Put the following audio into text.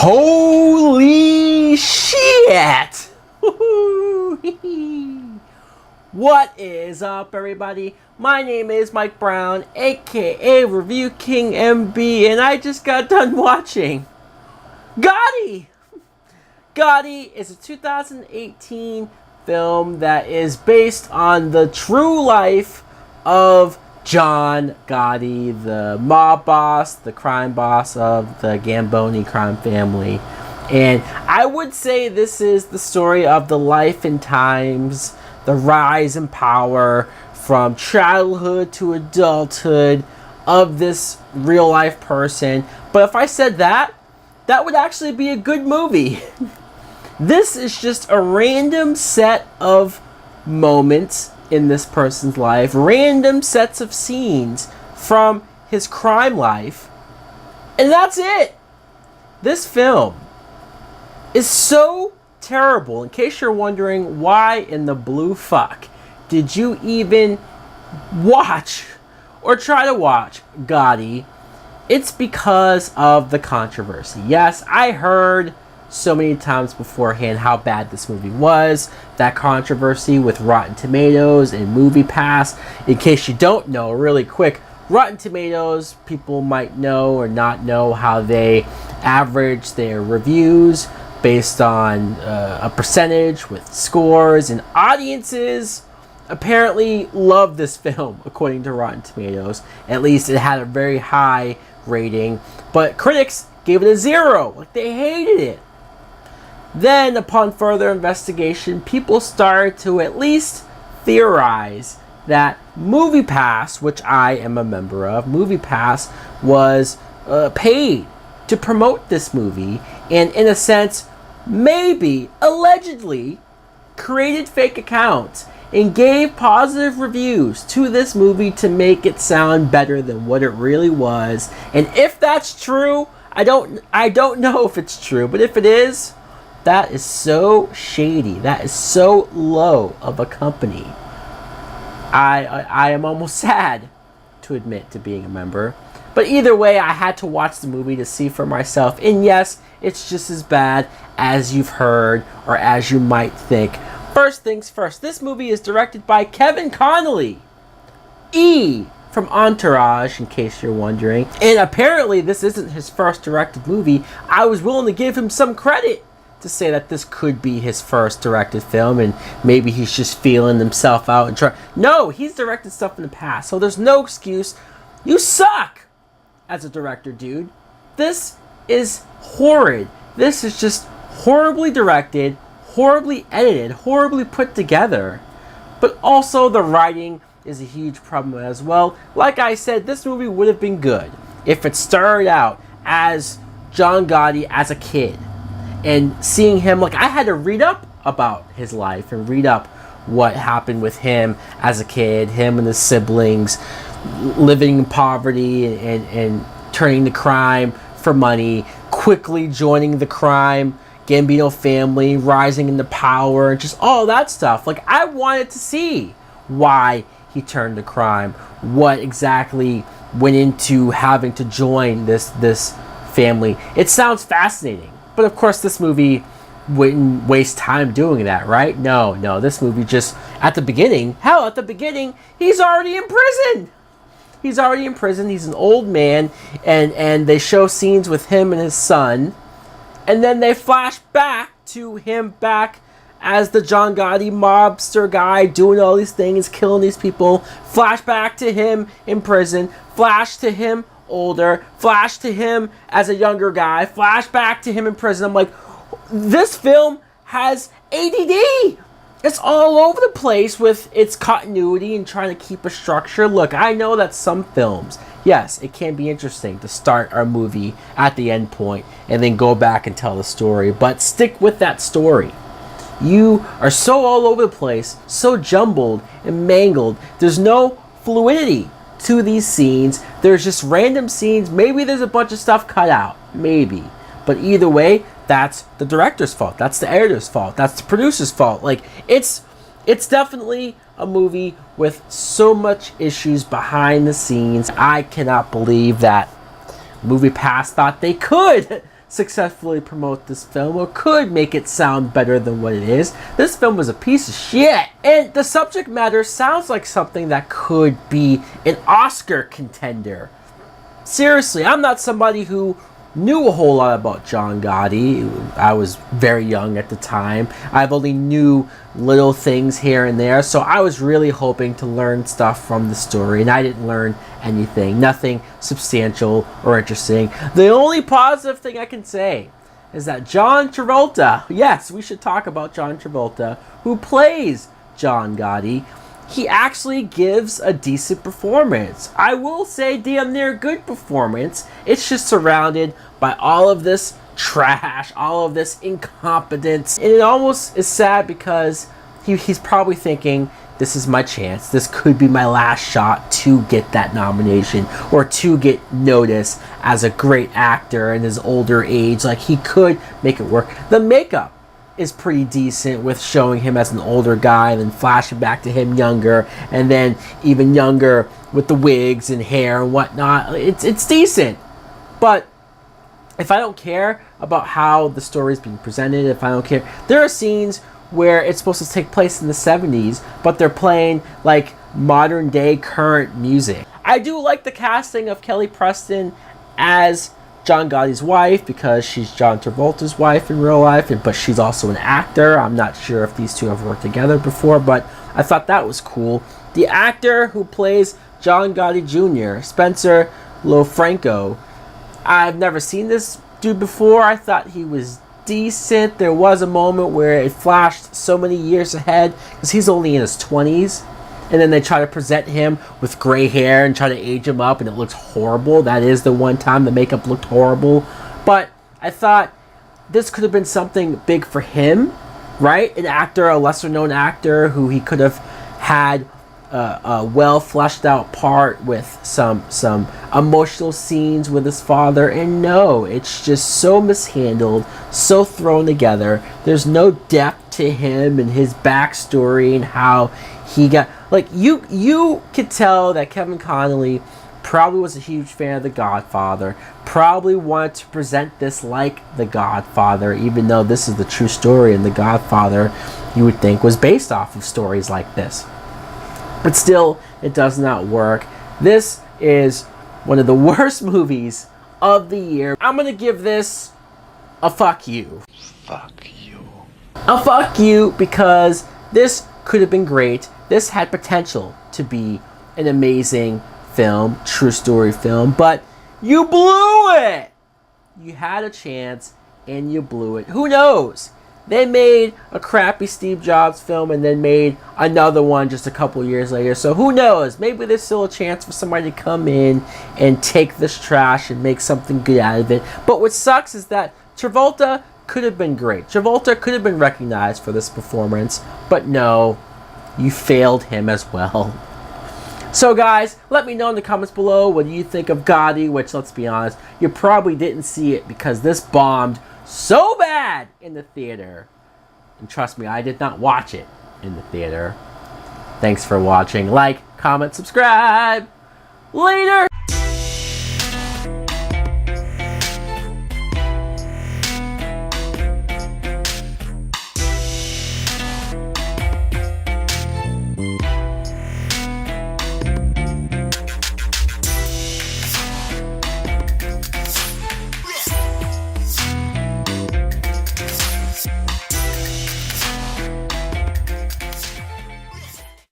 Holy shit! What is up, everybody? My name is Mike Brown, aka ReviewKingMB, and I just got done watching Gotti! Gotti is a 2018 film that is based on the true life of John Gotti, the mob boss, the crime boss of the Gamboni crime family. And I would say this is the story of the life and times, the rise in power from childhood to adulthood of this real life person. But if I said that, that would actually be a good movie. This is just a random set of moments in this person's life, random sets of scenes from his crime life, and that's it. This film is so terrible. In case you're wondering, why in the blue fuck did you even watch or try to watch Gotti? It's because of the controversy. Yes, I heard so many times beforehand how bad this movie was. That controversy with Rotten Tomatoes and MoviePass. In case you don't know, really quick, Rotten Tomatoes, people might know or not know how they average their reviews based on a percentage with scores, and audiences apparently love this film according to Rotten Tomatoes. At least it had a very high rating, but critics gave it a 0. Like, they hated it. Then, upon further investigation, people started to at least theorize that MoviePass, which I am a member of, MoviePass was paid to promote this movie, and in a sense, maybe, allegedly, created fake accounts and gave positive reviews to this movie to make it sound better than what it really was. And if that's true, I don't know if it's true, but if it is, that is so shady. That is so low of a company. I am almost sad to admit to being a member. But either way, I had to watch the movie to see for myself. And yes, it's just as bad as you've heard or as you might think. First things first, this movie is directed by Kevin Connolly. From Entourage, in case you're wondering. And apparently this isn't his first directed movie. I was willing to give him some credit to say that this could be his first directed film, and maybe he's just feeling himself out and trying. No, he's directed stuff in the past, so there's no excuse. You suck as a director, dude. This is horrid. This is just horribly directed, horribly edited, horribly put together. But also the writing is a huge problem as well. Like I said, this movie would have been good if it started out as John Gotti as a kid. And seeing him, like, I had to read up about his life and read up what happened with him as a kid, him and his siblings, living in poverty and turning to crime for money, quickly joining the crime Gambino family, rising into power, just all that stuff. Like, I wanted to see why he turned to crime, what exactly went into having to join this family. It sounds fascinating. But of course, this movie wouldn't waste time doing that, right? No, this movie just, at the beginning, he's already in prison. He's already in prison. He's an old man, and they show scenes with him and his son, and then they flash back to him back as the John Gotti mobster guy doing all these things, killing these people. Flash back to him in prison. Flash to him older, flash to him as a younger guy, flash back to him in prison. I'm like, this film has ADD. It's all over the place with its continuity and trying to keep a structure. Look, I know that some films, yes, it can be interesting to start our movie at the end point and then go back and tell the story, but stick with that story. You are so all over the place, so jumbled and mangled. There's no fluidity to these scenes. There's just random scenes. Maybe there's a bunch of stuff cut out, maybe, but either way, that's the director's fault, that's the editor's fault, that's the producer's fault. Like, it's definitely a movie with so much issues behind the scenes. I cannot believe that MoviePass thought they could successfully promote this film, or could make it sound better than what it is. This film was a piece of shit. And the subject matter sounds like something that could be an Oscar contender. Seriously, I'm not somebody who knew a whole lot about John Gotti. I was very young at the time. I've only knew little things here and there, so I was really hoping to learn stuff from the story, and I didn't learn anything. Nothing substantial or interesting. The only positive thing I can say is that John Travolta, yes, we should talk about John Travolta, who plays John Gotti, he actually gives a decent performance. I will say damn near good performance. It's just surrounded by all of this trash, all of this incompetence. And it almost is sad because he's probably thinking, this is my chance. This could be my last shot to get that nomination or to get noticed as a great actor in his older age. Like, he could make it work. The makeup is pretty decent with showing him as an older guy and then flashing back to him younger, and then even younger with the wigs and hair and whatnot. It's decent. But if I don't care about how the story is being presented, if I don't care, there are scenes where it's supposed to take place in the 70s, but they're playing like modern day current music. I do like the casting of Kelly Preston as John Gotti's wife, because she's John Travolta's wife in real life, but she's also an actor. I'm not sure if these two have worked together before, but I thought that was cool. The actor who plays John Gotti Jr., Spencer Lofranco, I've never seen this dude before. I thought he was decent. There was a moment where it flashed so many years ahead, because he's only in his 20s. And then they try to present him with gray hair and try to age him up, and it looks horrible. That is the one time the makeup looked horrible. But I thought this could have been something big for him, right? An actor, a lesser-known actor, who he could have had a well-fleshed-out part with some emotional scenes with his father. And no, it's just so mishandled, so thrown together. There's no depth to him and his backstory and how he got... Like, you could tell that Kevin Connolly probably was a huge fan of The Godfather, probably wanted to present this like The Godfather, even though this is the true story, and The Godfather, you would think, was based off of stories like this. But still, it does not work. This is one of the worst movies of the year. I'm going to give this a fuck you. Fuck you. A fuck you, because this could have been great. This had potential to be an amazing film, true story film, but you blew it! You had a chance, and you blew it. Who knows? They made a crappy Steve Jobs film and then made another one just a couple years later. So who knows? Maybe there's still a chance for somebody to come in and take this trash and make something good out of it. But what sucks is that Travolta could have been great. Travolta could have been recognized for this performance, but no, you failed him as well. So guys, let me know in the comments below what you think of Gotti, which, let's be honest, you probably didn't see it because this bombed so bad in the theater. And trust me, I did not watch it in the theater. Thanks for watching. Like, comment, subscribe. Later!